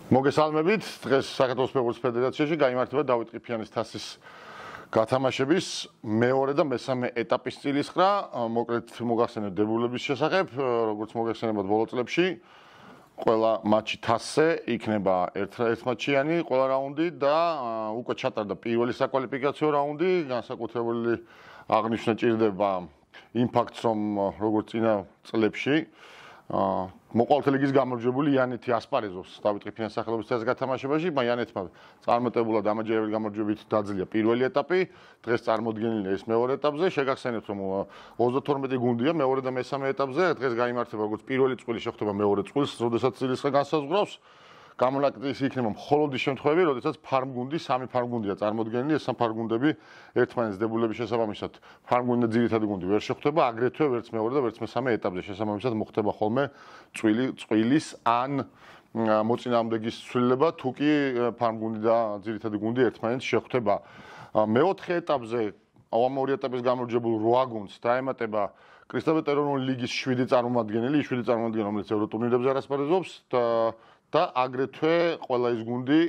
მოგესალმებით, დღეს საქართველოს ფეხბურთის ფედერაციაში გაიმართება დავით ყიფიანის თასის გათამაშების მეორე და მესამე ეტაპის წილისყრა. მოკლედ მოგახსენებთ დებულების შესახებ, როგორც მოგახსენებათ ბოლო წლებში, ყველა მატჩი თასზე იქნება ერთმატჩიანი ყველა რაუნდი და უკვე ჩატარდა პირველი საკვალიფიკაციო რაუნდი, განსაკუთრებული აღნიშვნა ჭირდება იმ ფაქტს, რომ როგორც წინა წლებში მოყოლთელი ლიგის გამარჯვებული იანეთი ასპარეზობს დავით ყიფიანის სახელობის თასის გათამაშებაში. იანეთმა წარმატებულად ამაჯერებელი გამარჯვებით დაძლია პირველი ეტაპი, დღეს წარმოდგენილია ეს მეორე ეტაპზე. შეგახსენებთ, რომ 32 გუნდია მეორე და მესამე ეტაპზე, დღეს გაიმართება როგორც პირველი წყვილი შეხვდება მეორე წყვილს, როდესაც წილისყრა განსაზღვრავს. გამონაკლისი იქნება მხოლოდ ის შემთხვევები, როდესაც ფარმგუნდი, სამი ფარმგუნდია წარმოდგენილი, ეს სამი ფარმგუნდები ერთმანეთს დებულების შესაბამისად ფარმგუნდი და ძირითადი გუნდი ვერ შეხვდება, აგრეთვე ვერც მეორე და ვერც მესამე ეტაპზე შესაბამისად მოხდება ხოლმე წვილის ან მოწინააღმდეგის ცვლილება, თუ კი ფარმგუნდი და ძირითადი გუნდი ერთმანეთს შეხვდება. მეოთხე ეტაპზე ორი ეტაპის გამარჯვებულ 8 გუნდს დაემატება კრისტალურ ეროვნული ლიგის 7 წარმომადგენელი, 7 წარმომადგენელი, რომელიც ევროტურნირებზე ასპარეზობს და აგრეთვე ყველა ის გუნდი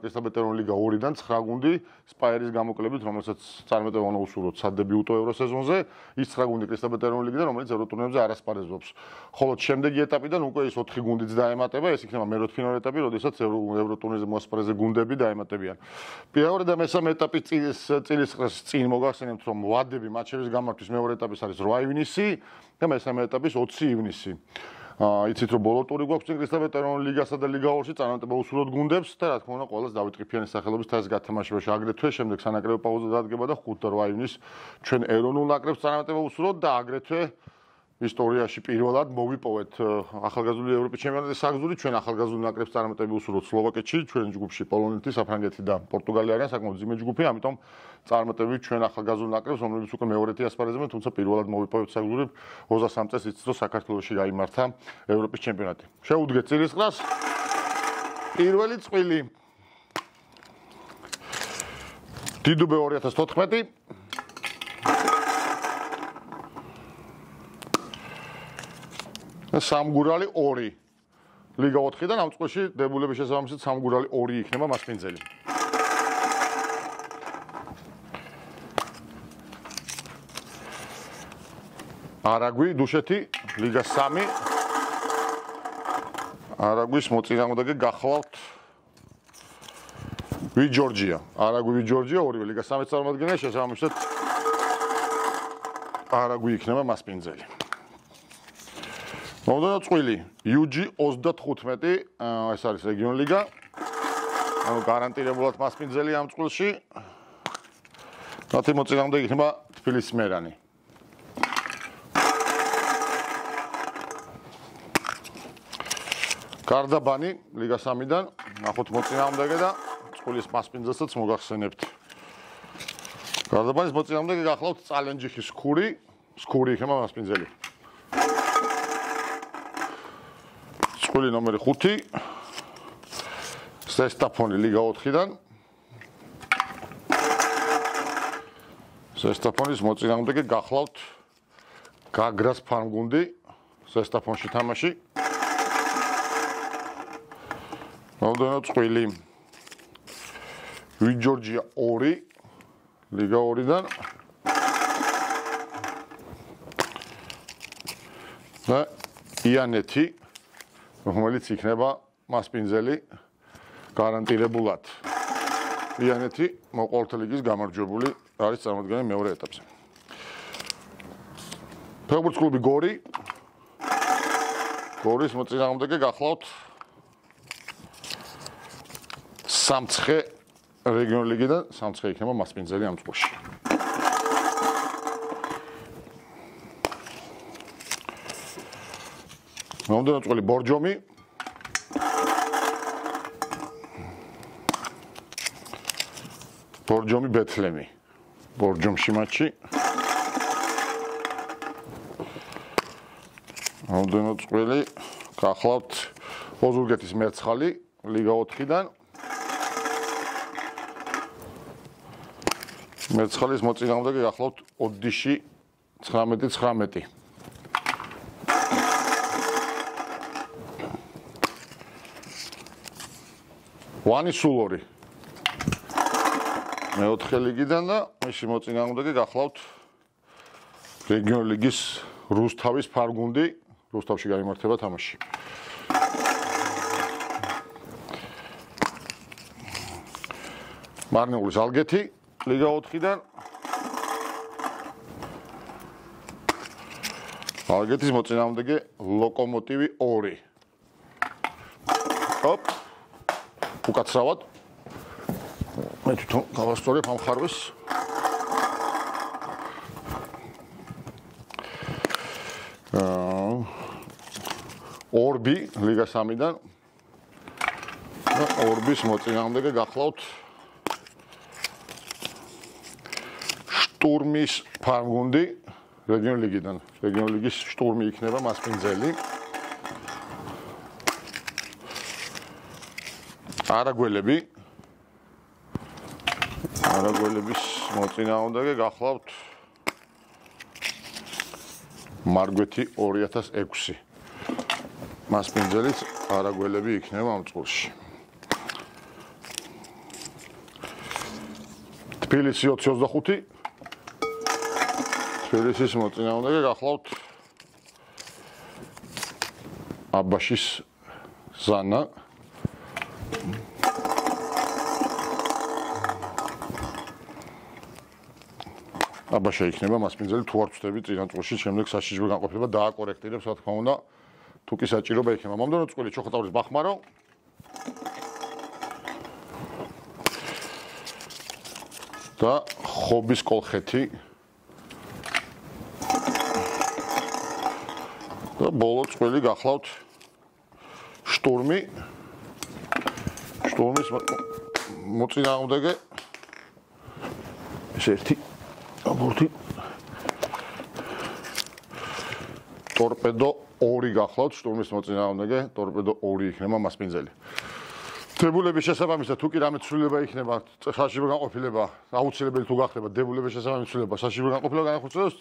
კრისტალურ ეროვნული ლიგა 2-დან 9 გუნდი სპაერის გამოკლებით, რომელსაც წარმატება უნდა უსურვოთ სადებიუტო ევროსეზონზე, ის 9 გუნდი კრისტალურ ეროვნული ლიგიდან, რომელიც ევროტურნირებზე არ ასპარეზობს. ხოლო შემდეგი ეტაპიდან უკვე ის 4 გუნდიც დაემატება, ეს იქნება მეროთფინალურ ეტაპი, როდესაც ევროტურნირზე მოასპარეზე გუნდები დაემატებიან. მეორე და მესამე ეტაპის წილისყრას წინ მოგახსენებთ, რომ ვადები მატჩების გამართვის მეორე ეტაპის არის 8 ივნისი და მესამე ეტაპის 20 ივნისი. იცით რომ ბოლო ტური გვაქვს წინ კრისტალურ ეროვნულ ლიგასა და ლიგა 2-ში წარმატება უსურვოთ გუნდებს და რა თქმა უნდა ყველას დავით ყიფიანის სახელობის თასის გათამაშებაში აგრეთვე შემდეგ სანაკრებო პაუზა დადგება და 5 და 8 ივნისს ჩვენ ეროვნულ ნაკრებს წარმატება უსურვოთ და აგრეთვე ისტორიაში პირველად მოვიპოვეთ ახალგაზრდული ევროპის ჩემპიონატის საგზური, ჩვენ ახალგაზრდულ ნაკრებს წარმატება უსურვოთ სლოვაკეთში, ჩვენ ჯგუფში პოლონეთი, საფრანგეთი და პორტუგალია არიან საკმაოდ ძიმე ჯგუფი, ამიტომ წარმატებით ჩვენ ახალგაზრდულ ნაკრებს, რომლებიც უკვე მეორეთი ასპარეზებენ, თუმცა პირველად მოვიპოვეთ საგზური 23 წელს იცით რომ საქართველოში გაიმართა ევროპის ჩემპიონატი. შეუდგეთ წილისყრას. პირველი წყვილი დიდუბე 2014 სამგურალი 2 ლიგა 4-დან ამ წელში დებულების შესაბამისად სამგურალი 2 იქნება მასპინძელი. არაგვი დუშეთი ლიგა 3 არაგვის მოწინააღმდეგე გახლავთ ვიჯორჯია. არაგვი ვიჯორჯია ორივე ლიგა 3 წარმომადგენელი, შესაბამისად არაგვი იქნება მასპინძელი. მომდევნო წყვილი UG 35 ეს არის რეგიონული ლიგა. ანუ გარანტირებულად მასპინძელი ამ წვლში. მათი მოწინააღმდეგე იქნება თბილისის მერანი. გარდაბანი ლიგა 3-დან ნახოთ მოწინააღმდეგე და წვლის მასპინძელსაც მოგახსენებთ. გარდაბანის მოწინააღმდეგე გახლავთ წალენჯიხის სქური იქნება მასპინძელი. წვილი ნომერი 5 ზესტაფონი ლიგა 4-დან. ზესტაფონის მოწინააღმდეგე გახლავთ გაგრას ფარმგუნდი ზესტაფონში თამაში. მომდევნო წვილი ვიჯორჯია 2 ლიგა 2-დან. და იანეთი რომელიც იქნება მასპინძელი გარანტირებულად. იანეთი მოყოლთელი ლიგის გამარჯვებული არის წარმოდგენილი მეორე ეტაპზე. ფეხბურთის კლუბი გორის მოწინააღმდეგე გახლავთ სამცხე რეგიონული ლიგიდან, სამცხე იქნება მასპინძელი ამ წელში. მომდევნო წელი ბორჯომი ბეთლემი ბორჯომში მატჩი. მომდევნო წელი გახლავთ ოზურგეთის მერცხალი ლიგა 4-დან. მერცხალის მოწინააღმდეგე გახლავთ ოდიში 19-19. ვანი სულ 2. მეოთხე ლიგიდან და მისი მოწინააღმდეგე გახლავთ რეგიონული ლიგის რუსთავის ფარგუნდი. რუსთავში გაიმართება თამაში. მარნეულის ალგეთი ლიგა 4-დან. ალგეთის მოწინააღმდეგე ლოკომოტივი 2. ოპ. უკაცრავად. მე თვითონ გავასწორებ ამ ხარვეს. ორბი ლიგა 3-დან. და ორბის მოწინააღმდეგე გახლავთ შტურმის ფარგუნდი რეგიონული ლიგიდან. რეგიონული ლიგის შტურმი იქნება მასპინძელი. არაგველები. არაგველების მოწინააღმდეგე გახლავთ მარგვეთი 2006. მასპინძელიც არაგველები იქნება ამ წელში. თბილისი 25. თბილისის მოწინააღმდეგე გახლავთ აბაშის ზანა. აბაშა იქნება მასპინძელი თუ არ ვწდები წინა წელში შემდეგ საშიჯბო განყოფილება დააკორექტირებს რა თქმა უნდა თუ კი საჭიროება იქნება. მომდევნო წელი ჩოხატაურის ბახმარო და ხობის კოლხეთი და ბოლო წელი გახლავთ შტურმი. შტურმის მოწინააღმდეგე ეს ერთი აბორტი ტორპედო 2 გახლავთ შტურმის მოწინააღმდეგე ტორპედო 2 იქნება მასპინძელი. დებულების შესაბამისად თუ კი რამე ცვლილება იქნება საშიჯბო განყოფილება აუცილებელი თუ გახდება დებულების შესაბამისად ცვლილება საშიჯბო განყოფილება განახორციელოს.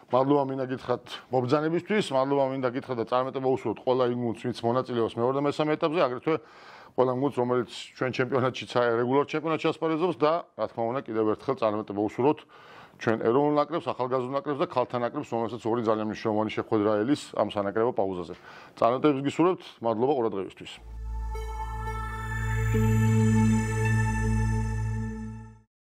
მადლობა მინდა გითხრათ მობრძანებისთვის, მადლობა მინდა გითხრათ და წარმატება უსურვოთ ყველა იმ გუნდს ვინც მონაწილეობს მეორე და მესამე ეტაპზე, აგრეთვე ყველა გუნდს რომელიც ჩვენ ჩემპიონატშიც რეგულარ ჩემპიონატში ასპარეზობს და რა თქმა უნდა კიდევ ერთხელ წარმატება უსურვოთ ჩვენ ეროვნულ ნაკრებს, ახალგაზრდულ ნაკრებს და ქალთა ნაკრებს, რომელსაც ორი ძალიან მნიშვნელოვანი შეხვედრა ელის ამ სანაკრებო პაუზაზე. წარმატებებს გისურვებთ, მადლობა ყურადღებისთვის.